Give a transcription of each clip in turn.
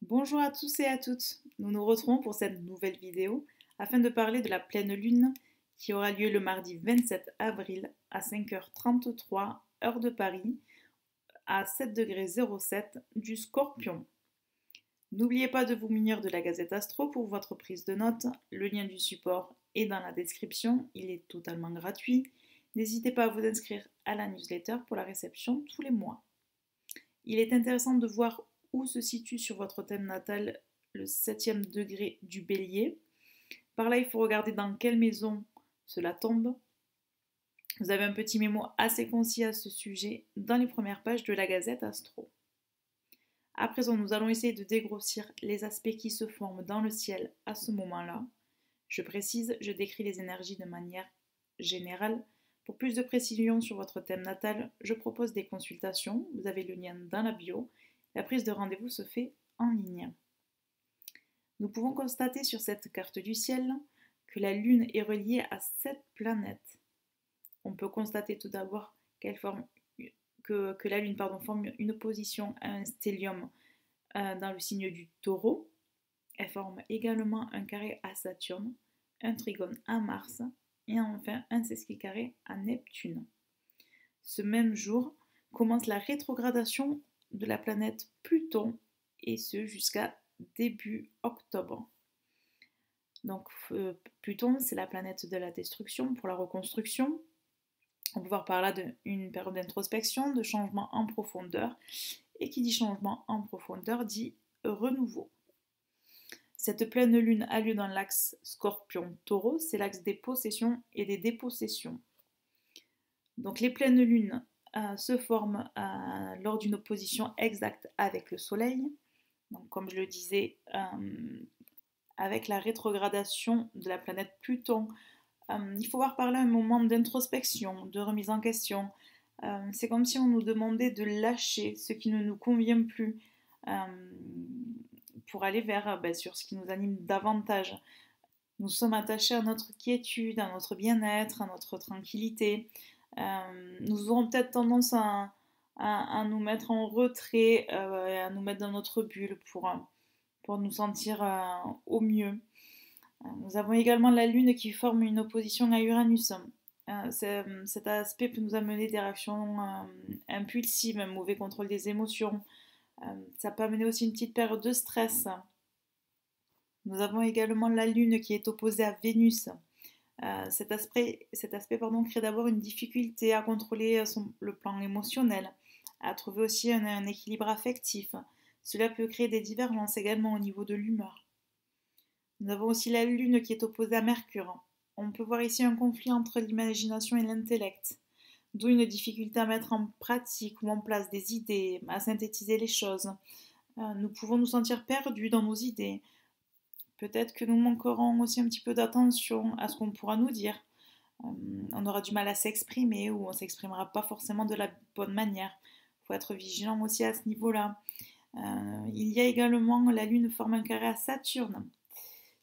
Bonjour à tous et à toutes. Nous nous retrouvons pour cette nouvelle vidéo afin de parler de la pleine lune qui aura lieu le mardi 27 avril à 5h33 heure de Paris à 7 degrés 07 du Scorpion. N'oubliez pas de vous munir de la Gazette Astro pour votre prise de notes. Le lien du support est dans la description. Il est totalement gratuit. N'hésitez pas à vous inscrire à la newsletter pour la réception tous les mois. Il est intéressant de voir où se situe sur votre thème natal le 7e degré du Bélier. Par là, il faut regarder dans quelle maison cela tombe. Vous avez un petit mémo assez concis à ce sujet dans les premières pages de la Gazette Astro. À présent, nous allons essayer de dégrossir les aspects qui se forment dans le ciel à ce moment-là. Je précise, je décris les énergies de manière générale. Pour plus de précision sur votre thème natal, je propose des consultations. Vous avez le lien dans la bio. La prise de rendez-vous se fait en ligne. Nous pouvons constater sur cette carte du ciel que la Lune est reliée à 7 planètes. On peut constater tout d'abord que la Lune forme une opposition à un stellium dans le signe du Taureau. Elle forme également un carré à Saturne, un trigone à Mars et enfin un sesquicarré à Neptune. Ce même jour commence la rétrogradation de la planète Pluton et ce jusqu'à début octobre. Donc Pluton, c'est la planète de la destruction pour la reconstruction. On peut voir par là une période d'introspection, de changement en profondeur. Et qui dit changement en profondeur dit renouveau. Cette pleine lune a lieu dans l'axe Scorpion-Taureau, c'est l'axe des possessions et des dépossessions. Donc les pleines lunes se forment lors d'une opposition exacte avec le Soleil. Donc, comme je le disais, avec la rétrogradation de la planète Pluton, il faut voir par là un moment d'introspection, de remise en question. C'est comme si on nous demandait de lâcher ce qui ne nous convient plus pour aller vers sur ce qui nous anime davantage. Nous sommes attachés à notre quiétude, à notre bien-être, à notre tranquillité. Nous aurons peut-être tendance à nous mettre en retrait, à nous mettre dans notre bulle pour nous sentir au mieux. Nous avons également la Lune qui forme une opposition à Uranus. Cet aspect peut nous amener des réactions impulsives, un mauvais contrôle des émotions. Ça peut amener aussi une petite période de stress. Nous avons également la Lune qui est opposée à Vénus. Cet aspect crée d'abord une difficulté à contrôler le plan émotionnel, à trouver aussi un équilibre affectif. Cela peut créer des divergences également au niveau de l'humeur. Nous avons aussi la Lune qui est opposée à Mercure. On peut voir ici un conflit entre l'imagination et l'intellect, d'où une difficulté à mettre en pratique ou en place des idées, à synthétiser les choses. Nous pouvons nous sentir perdus dans nos idées. Peut-être que nous manquerons aussi un petit peu d'attention à ce qu'on pourra nous dire. On aura du mal à s'exprimer ou on ne s'exprimera pas forcément de la bonne manière. Il faut être vigilant aussi à ce niveau-là. Il y a également la Lune forme un carré à Saturne.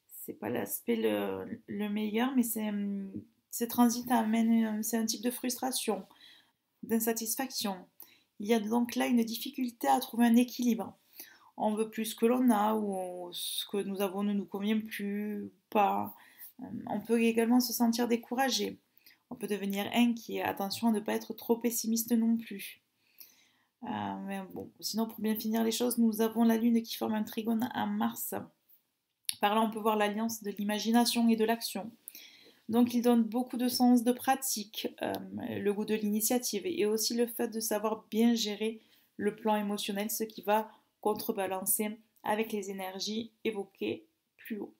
C'est pas l'aspect le meilleur, mais ces transits amènent, c'est un type de frustration, d'insatisfaction. Il y a donc là une difficulté à trouver un équilibre. On veut plus que l'on a, ou ce que nous avons ne nous convient plus, ou pas. On peut également se sentir découragé. On peut devenir inquiet. Attention à ne pas être trop pessimiste non plus. Mais bon, sinon, pour bien finir les choses, nous avons la Lune qui forme un trigone à Mars. Par là, on peut voir l'alliance de l'imagination et de l'action. Donc, il donne beaucoup de sens de pratique, le goût de l'initiative et aussi le fait de savoir bien gérer le plan émotionnel, ce qui va contrebalancer avec les énergies évoquées plus haut.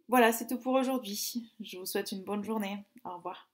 Voilà, c'est tout pour aujourd'hui. Je vous souhaite une bonne journée. Au revoir.